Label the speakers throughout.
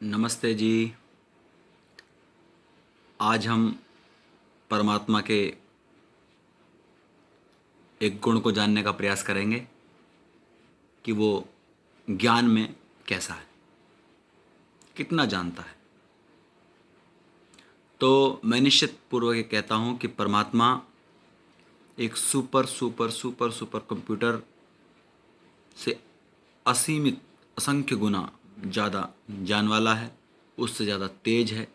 Speaker 1: नमस्ते जी। आज हम परमात्मा के एक गुण को जानने का प्रयास करेंगे कि वो ज्ञान में कैसा है, कितना जानता है। तो मैं निश्चित पूर्वक ये कहता हूँ कि परमात्मा एक super super super super computer से असीमित असंख्य गुना ज़्यादा जान वाला है, उससे ज़्यादा तेज है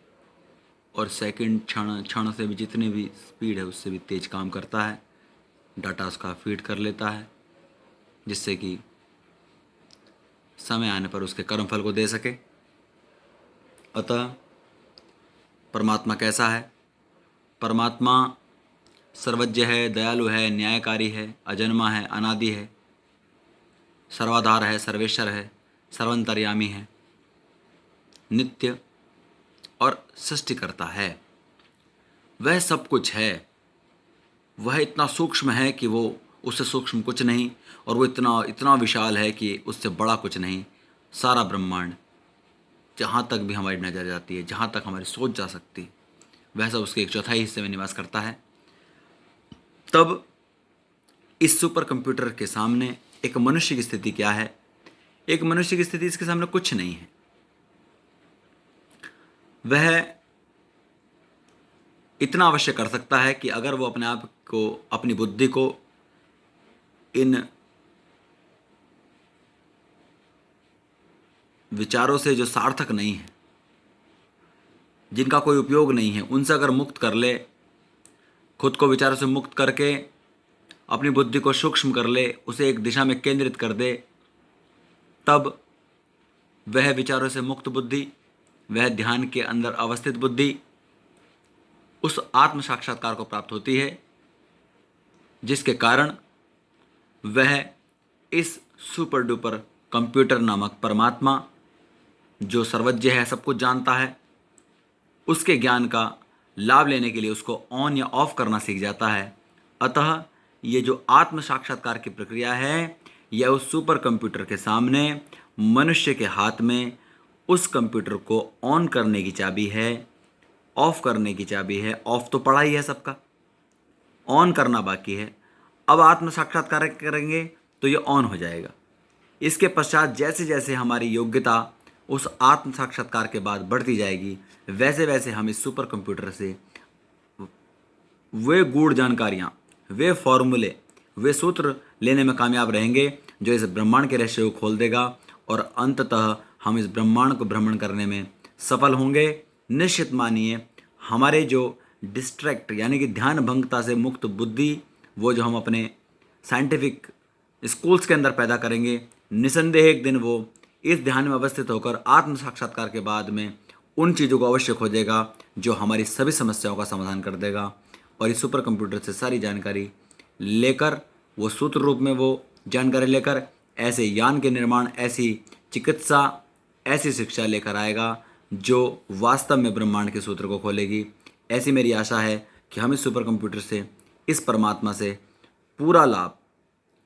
Speaker 1: और सेकंड क्षण क्षण से भी जितनी भी स्पीड है उससे भी तेज काम करता है। डाटा उसका फीड कर लेता है जिससे कि समय आने पर उसके कर्मफल को दे सके। अतः परमात्मा कैसा है? परमात्मा सर्वज्ञ है, दयालु है, न्यायकारी है, अजन्मा है, अनादि है, सर्वाधार है, सर्वेश्वर है, सर्वंतर्यामी है, नित्य और सृष्टिकर्ता है। वह सब कुछ है। वह इतना सूक्ष्म है कि वो उससे सूक्ष्म कुछ नहीं, और वो इतना इतना विशाल है कि उससे बड़ा कुछ नहीं। सारा ब्रह्मांड, जहाँ तक भी हमारी नज़र जाती है, जहाँ तक हमारी सोच जा सकती है, वह सब उसके एक चौथाई हिस्से में निवास करता है। तब इस सुपर कंप्यूटर के सामने एक मनुष्य की स्थिति क्या है? एक मनुष्य की स्थिति इसके सामने कुछ नहीं है। वह इतना अवश्य कर सकता है कि अगर वो अपने आप को, अपनी बुद्धि को इन विचारों से जो सार्थक नहीं है, जिनका कोई उपयोग नहीं है, उनसे अगर मुक्त कर ले, खुद को विचारों से मुक्त करके अपनी बुद्धि को सूक्ष्म कर ले, उसे एक दिशा में केंद्रित कर दे, तब वह विचारों से मुक्त बुद्धि, वह ध्यान के अंदर अवस्थित बुद्धि उस आत्म साक्षात्कार को प्राप्त होती है, जिसके कारण वह इस सुपर डुपर कंप्यूटर नामक परमात्मा, जो सर्वज्ञ है, सब कुछ जानता है, उसके ज्ञान का लाभ लेने के लिए उसको ऑन या ऑफ करना सीख जाता है। अतः ये जो आत्म साक्षात्कार की प्रक्रिया है, यह उस सुपर कंप्यूटर के सामने मनुष्य के हाथ में उस कंप्यूटर को ऑन करने की चाबी है, ऑफ करने की चाबी है। ऑफ तो पड़ा ही है सबका, ऑन करना बाकी है। अब आत्म साक्षात्कार करेंगे तो ये ऑन हो जाएगा। इसके पश्चात जैसे जैसे हमारी योग्यता उस आत्म साक्षात्कार के बाद बढ़ती जाएगी, वैसे वैसे हम इस सुपर कंप्यूटर से वे गूढ़ जानकारियाँ, वे फॉर्मूले, वे सूत्र लेने में कामयाब रहेंगे जो इस ब्रह्मांड के रहस्य को खोल देगा, और अंततः हम इस ब्रह्मांड को भ्रमण करने में सफल होंगे। निश्चित मानिए, हमारे जो डिस्ट्रैक्ट यानी कि ध्यान भंगता से मुक्त बुद्धि, वो जो हम अपने साइंटिफिक स्कूल्स के अंदर पैदा करेंगे, निसंदेह एक दिन वो इस ध्यान में अवस्थित होकर आत्म साक्षात्कार के बाद में उन चीज़ों को अवश्य खोजेगा जो हमारी सभी समस्याओं का समाधान कर देगा। और इस सुपर कंप्यूटर से सारी जानकारी लेकर, वो सूत्र रूप में वो जानकारी लेकर ऐसे यान के निर्माण, ऐसी चिकित्सा, ऐसी शिक्षा लेकर आएगा जो वास्तव में ब्रह्मांड के सूत्र को खोलेगी। ऐसी मेरी आशा है कि हम इस सुपर कंप्यूटर से, इस परमात्मा से पूरा लाभ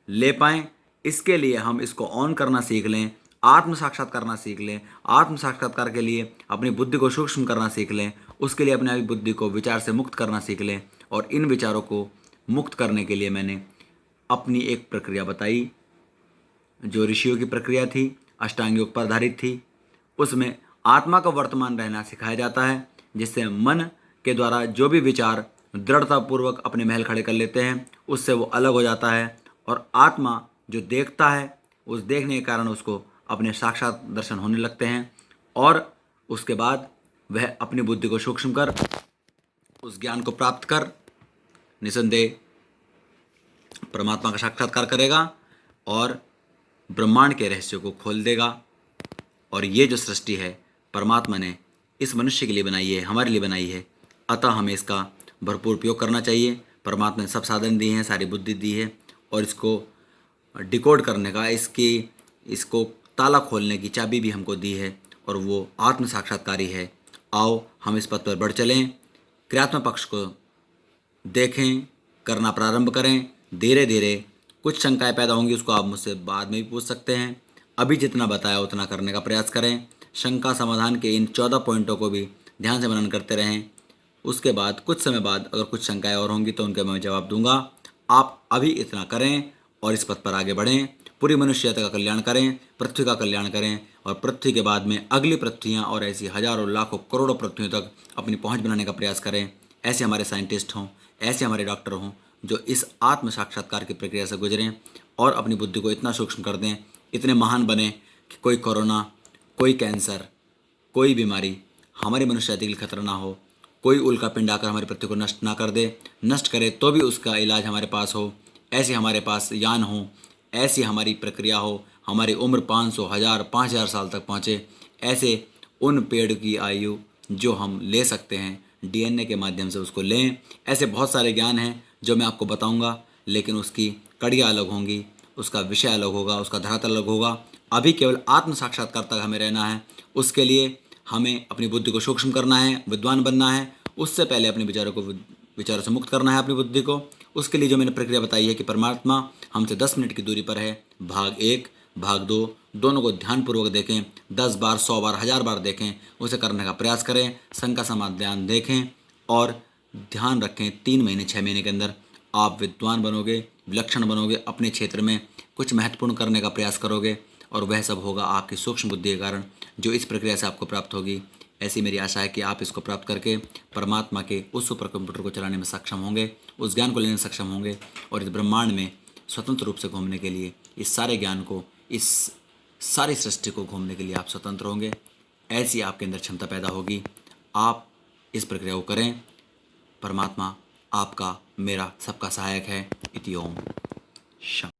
Speaker 1: ले पाएँ। इसके लिए हम इसको ऑन करना सीख लें, आत्म साक्षात्कार करना सीख लें। आत्म साक्षात्कार के लिए अपनी बुद्धि को सूक्ष्म करना सीख लें, उसके लिए अपनी बुद्धि को विचार से मुक्त करना सीख लें। और इन विचारों को मुक्त करने के लिए मैंने अपनी एक प्रक्रिया बताई, जो ऋषियों की प्रक्रिया थी, अष्टांग योग पर आधारित थी। उसमें आत्मा का वर्तमान रहना सिखाया जाता है, जिससे मन के द्वारा जो भी विचार दृढ़तापूर्वक अपने महल खड़े कर लेते हैं, उससे वो अलग हो जाता है। और आत्मा जो देखता है, उस देखने के कारण उसको अपने साक्षात दर्शन होने लगते हैं, और उसके बाद वह अपनी बुद्धि को सूक्ष्म कर, उस ज्ञान को प्राप्त कर, निसंदेह परमात्मा का साक्षात्कार करेगा और ब्रह्मांड के रहस्यों को खोल देगा। और ये जो सृष्टि है, परमात्मा ने इस मनुष्य के लिए बनाई है, हमारे लिए बनाई है। अतः हमें इसका भरपूर उपयोग करना चाहिए। परमात्मा ने सब साधन दिए हैं, सारी बुद्धि दी है, और इसको डिकोड करने का, इसको ताला खोलने की चाबी भी हमको दी है, और वो आत्म साक्षात्कारी है। आओ हम इस पथ पर बढ़ चलें, क्रियात्मक पक्ष को देखें, करना प्रारंभ करें। धीरे धीरे कुछ शंकाएं पैदा होंगी, उसको आप मुझसे बाद में भी पूछ सकते हैं। अभी जितना बताया उतना करने का प्रयास करें। शंका समाधान के इन 14 पॉइंटों को भी ध्यान से मनन करते रहें। उसके बाद कुछ समय बाद अगर कुछ शंकाएं और होंगी तो उनके मैं जवाब दूंगा। आप अभी इतना करें और इस पथ पर आगे बढ़ें, पूरी मनुष्यता का कल्याण करें, पृथ्वी का कल्याण करें और पृथ्वी के बाद में अगली पृथ्वियाँ और ऐसी हजारों लाखों करोड़ों पृथ्वियों तक अपनी पहुँच बनाने का प्रयास करें। ऐसे हमारे साइंटिस्ट हों, ऐसे हमारे डॉक्टर हों जो इस आत्म साक्षात्कार की प्रक्रिया से गुजरें और अपनी बुद्धि को इतना सूक्ष्म कर दें, इतने महान बने कि कोई कोरोना, कोई कैंसर, कोई बीमारी हमारी मनुष्य जाति के लिए खतरा ना हो, कोई उल्का पिंड आकर हमारी पृथ्वी को नष्ट ना कर दे, नष्ट करे तो भी उसका इलाज हमारे पास हो, ऐसे हमारे पास यान हो, ऐसी हमारी प्रक्रिया हो, हमारी उम्र 500, 1000, 5000 साल तक पहुँचे, ऐसे उन पेड़ की आयु जो हम ले सकते हैं डीएनए के माध्यम से उसको लें। ऐसे बहुत सारे ज्ञान हैं जो मैं आपको बताऊंगा, लेकिन उसकी कड़ियाँ अलग होंगी, उसका विषय अलग होगा, उसका धरातल अलग होगा। अभी केवल आत्म साक्षात्कार तक हमें रहना है। उसके लिए हमें अपनी बुद्धि को सूक्ष्म करना है, विद्वान बनना है। उससे पहले अपने विचारों से मुक्त करना है अपनी बुद्धि को। उसके लिए जो मैंने प्रक्रिया बताई है कि परमात्मा हमसे 10 मिनट की दूरी पर है, भाग 1, भाग 2 दोनों को ध्यानपूर्वक देखें, 10 बार, 100 बार, 1000 बार देखें, उसे करने का प्रयास करें, शंका समाधान देखें और ध्यान रखें 3 महीने 6 महीने के अंदर आप विद्वान बनोगे, विलक्षण बनोगे, अपने क्षेत्र में कुछ महत्वपूर्ण करने का प्रयास करोगे और वह सब होगा आपकी सूक्ष्म बुद्धि के कारण जो इस प्रक्रिया से आपको प्राप्त होगी। ऐसी मेरी आशा है कि आप इसको प्राप्त करके परमात्मा के उस सुपर कंप्यूटर को चलाने में सक्षम होंगे, उस ज्ञान को लेने में सक्षम होंगे और इस ब्रह्मांड में स्वतंत्र रूप से घूमने के लिए, इस सारे ज्ञान को, इस सारी सृष्टि को घूमने के लिए आप स्वतंत्र होंगे। ऐसी आपके अंदर क्षमता पैदा होगी। आप इस प्रक्रिया को करें। परमात्मा आपका, मेरा, सबका सहायक है। इति ओम शांति।